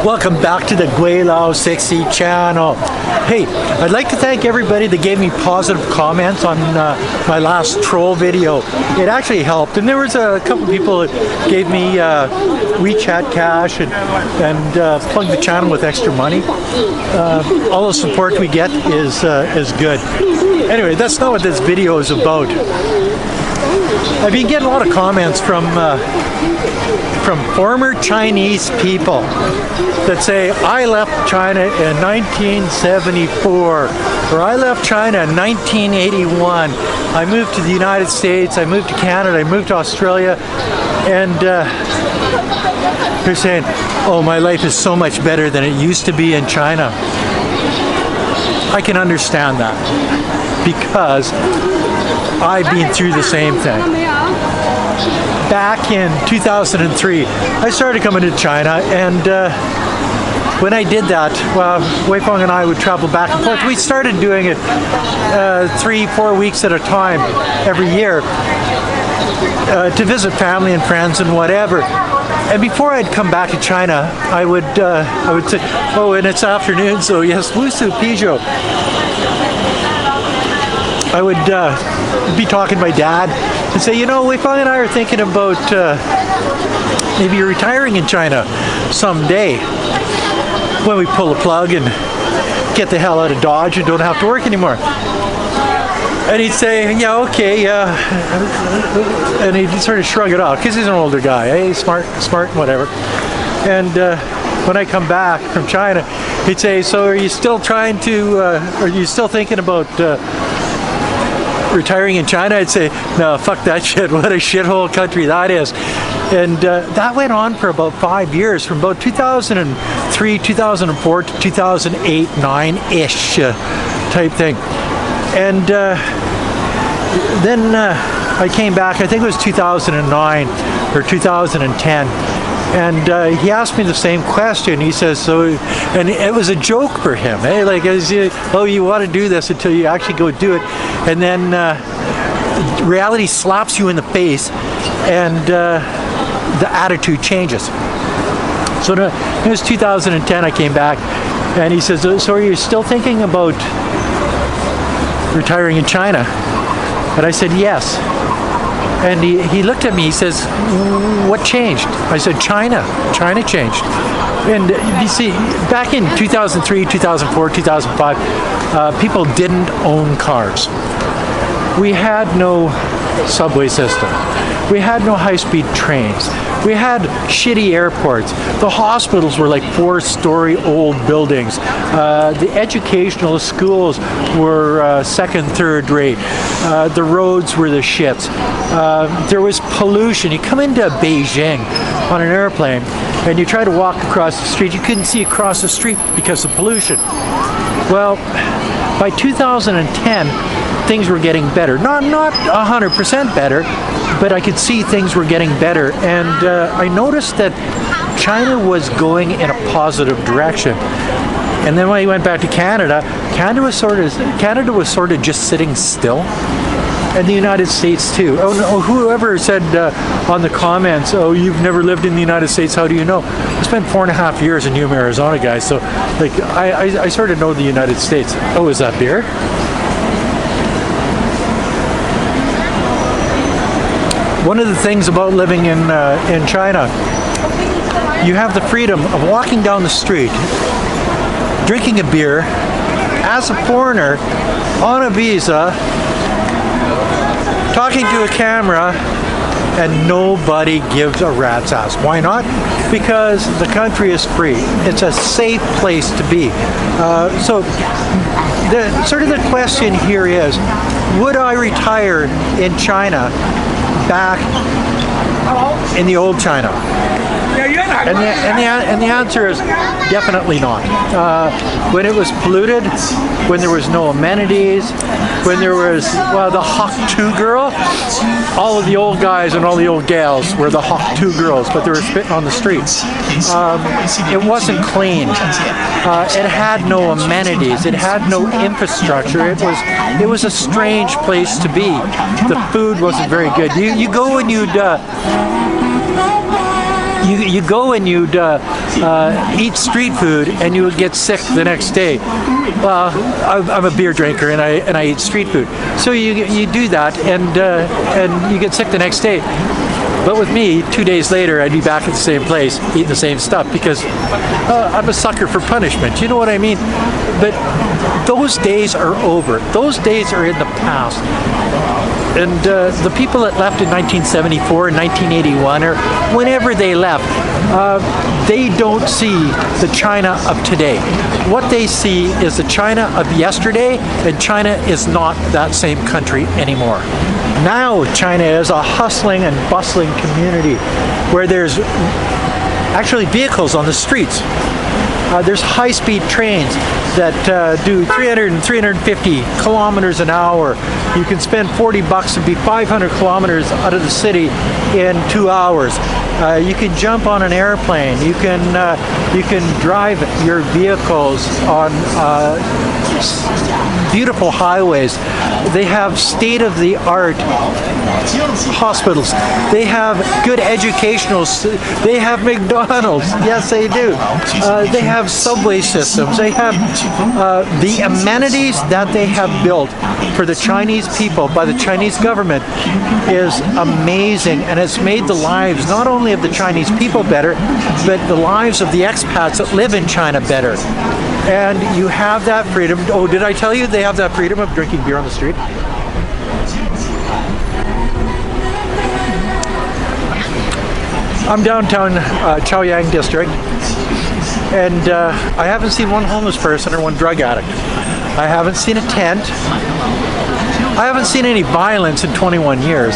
Welcome back to the Gweilo 60 channel. Hey, I'd like to thank everybody that gave me positive comments on my last troll video. It actually helped, and there was a couple people that gave me WeChat cash and plugged the channel with extra money. All the support we get is good. Anyway, that's not what this video is about. I've been getting a lot of comments from former Chinese people that say, I left China in 1974, or I left China in 1981. I moved to the United States, I moved to Canada, I moved to Australia, and they're saying, oh, my life is so much better than it used to be in China. I can understand that, because I've been through the same thing. Back in 2003, I started coming to China, and when I did that, well, Wei Feng and I would travel back and forth. We started doing it 3-4 weeks at a time every year to visit family and friends and whatever. And before I'd come back to China, I would say, oh, and it's afternoon, so yes, Wusu Pijo. I would be talking to my dad and say, you know, Wei Feng and I are thinking about maybe retiring in China someday, when we pull the plug and get the hell out of Dodge and don't have to work anymore. And he'd say, yeah, okay, and he'd sort of shrug it off, because he's an older guy, hey, smart, whatever. And when I come back from China, he'd say, so are you still trying to, are you still thinking about retiring in China? I'd say, no, fuck that shit, what a shithole country that is. And that went on for about 5 years, from about 2003, 2004 to 2008, 9-ish type thing. And then I came back, I think it was 2009 or 2010, and he asked me the same question. He says, so, and it was a joke for him, eh? Like, oh, you want to do this until you actually go do it, and then reality slaps you in the face, and the attitude changes. So it was 2010 I came back, and he says, so are you still thinking about retiring in China? And I said, yes. And he looked at me, he says, what changed? I said, China changed. And you see, back in 2003, 2004, 2005, people didn't own cars. We had no subway system. We had no high-speed trains. We had shitty airports. The hospitals were like 4-story old buildings. The educational schools were second, third rate. The roads were the shits. There was pollution. You come into Beijing on an airplane and you try to walk across the street. You couldn't see across the street because of pollution. Well, by 2010, things were getting better. Not 100% better, but I could see things were getting better. And I noticed that China was going in a positive direction. And then when I went back to Canada, Canada was sort of just sitting still. And the United States too. Oh no, whoever said on the comments, oh, you've never lived in the United States, how do you know? I spent 4.5 years in Yuma, Arizona, guys, so like I sort of know the United States. Oh, is that beer? One of the things about living in China, you have the freedom of walking down the street, drinking a beer, as a foreigner, on a visa, talking to a camera, and nobody gives a rat's ass. Why not? Because the country is free. It's a safe place to be. So the question here is, would I retire in China back in the old China? And the answer is definitely not. When it was polluted, when there was no amenities, when there was, well, the Hawk 2 girl, all of the old guys and all the old gals were the Hawk 2 girls, but they were spitting on the streets. It wasn't clean. It had no amenities. It had no infrastructure. It was a strange place to be. The food wasn't very good. You go and you'd eat street food and you would get sick the next day. Well, I'm a beer drinker and I eat street food. So you do that and you get sick the next day. But with me, 2 days later, I'd be back at the same place, eating the same stuff, because I'm a sucker for punishment. You know what I mean? But those days are over. Those days are in the past. And the people that left in 1974 and 1981, or whenever they left, they don't see the China of today. What they see is the China of yesterday, and China is not that same country anymore. Now China is a hustling and bustling community where there's actually vehicles on the streets. There's high-speed trains that do 300 and 350 kilometers an hour. You can spend 40 bucks and be 500 kilometers out of the city in 2 hours. You can jump on an airplane. You can drive your vehicles on beautiful highways. They have state-of-the-art hospitals. They have good educational. They have McDonald's. Yes, they do. They have subway systems. They have the amenities that they have built for the Chinese people by the Chinese government is amazing, and it's made the lives not only of the Chinese people better, but the lives of the expats that live in China better. And you have that freedom. Oh, did I tell you they have that freedom of drinking beer on the street? I'm downtown Chaoyang district, and I haven't seen one homeless person or one drug addict. I haven't seen a tent. I haven't seen any violence in 21 years.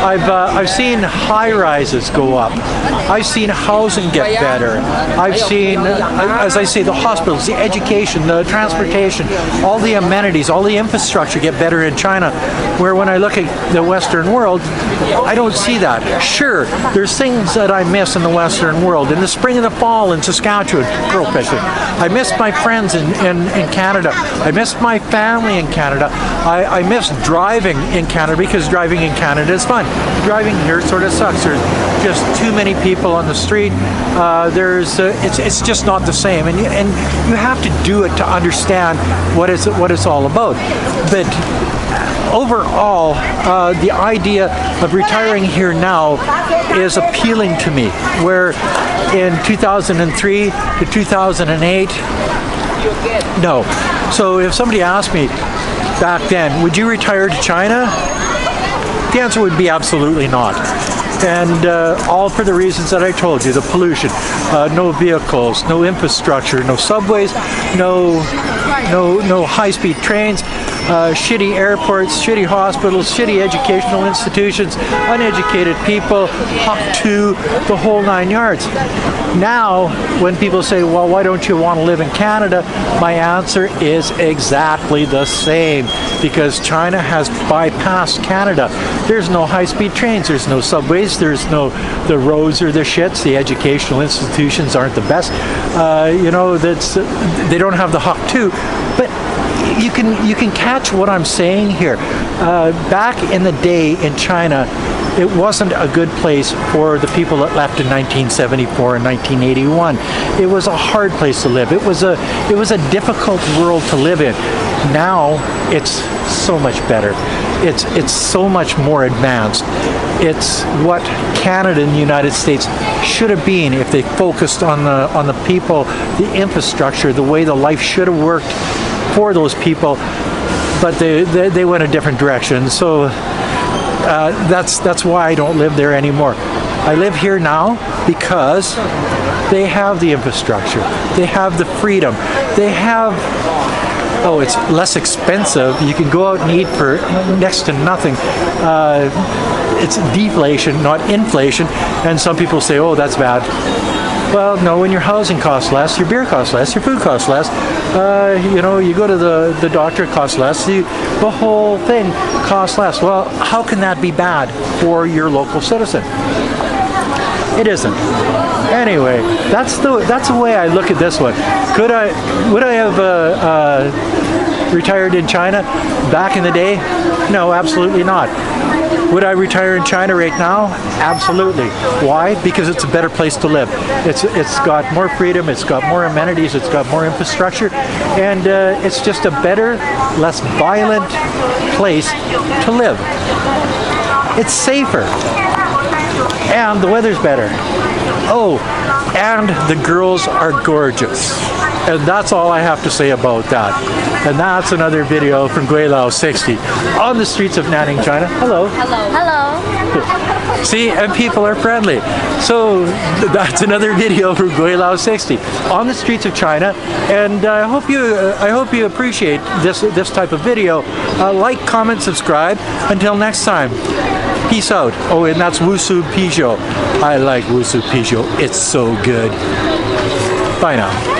I've seen high-rises go up. I've seen housing get better. I've seen, as I say, the hospitals, the education, the transportation, all the amenities, all the infrastructure get better in China, where when I look at the Western world, I don't see that. Sure, there's things that I miss in the Western world. In the spring and the fall in Saskatchewan, pearl fishing. I miss my friends in Canada. I miss my family in Canada. I miss driving in Canada because driving in Canada is fun. Driving here sort of sucks. There's just too many people on the street. It's just not the same, and you have to do it to understand what it's all about. But overall, the idea of retiring here now is appealing to me. Where in 2003 to 2008, no. So if somebody asked me back then, would you retire to China? The answer would be absolutely not. And all for the reasons that I told you, the pollution, no vehicles, no infrastructure, no subways, no high-speed trains, shitty airports, shitty hospitals, shitty educational institutions, uneducated people, Hawk 2, the whole 9 yards. Now, when people say, well, why don't you want to live in Canada? My answer is exactly the same, because China has bypassed Canada. There's no high-speed trains, there's no subways, there's no, the roads are the shits, the educational institutions aren't the best. They don't have the Hawk 2, but you can catch what I'm saying here. Back in the day in China, it wasn't a good place for the people that left in 1974 and 1981. It was a hard place to live. It was a difficult world to live in. Now it's so much better. It's so much more advanced. It's what Canada and the United States should have been if they focused on the people, the infrastructure, the way the life should have worked for those people, but they went a different direction. So that's why I don't live there anymore. I live here now because they have the infrastructure, they have the freedom, they have, it's less expensive. You can go out and eat for next to nothing. It's deflation, not inflation. And some people say, oh, that's bad. Well, no, when your housing costs less, your beer costs less, your food costs less, you go to the doctor, it costs less, the whole thing costs less. Well, how can that be bad for your local citizen? It isn't. Anyway, that's the way I look at this one. Would I have retired in China back in the day? No, absolutely not. Would I retire in China right now? Absolutely. Why? Because it's a better place to live. It's got more freedom, it's got more amenities, it's got more infrastructure, and it's just a better, less violent place to live. It's safer. And the weather's better. Oh, and the girls are gorgeous. And that's all I have to say about that. And that's another video from Gweilo 60 on the streets of Nanning, China. Hello. Hello. Hello. See, and people are friendly. So that's another video from Gweilo 60 on the streets of China. And I hope you appreciate this type of video. Like, comment, subscribe. Until next time. Peace out. Oh, and that's Wusu Pijo. I like Wusu Pijo. It's so good. Bye now.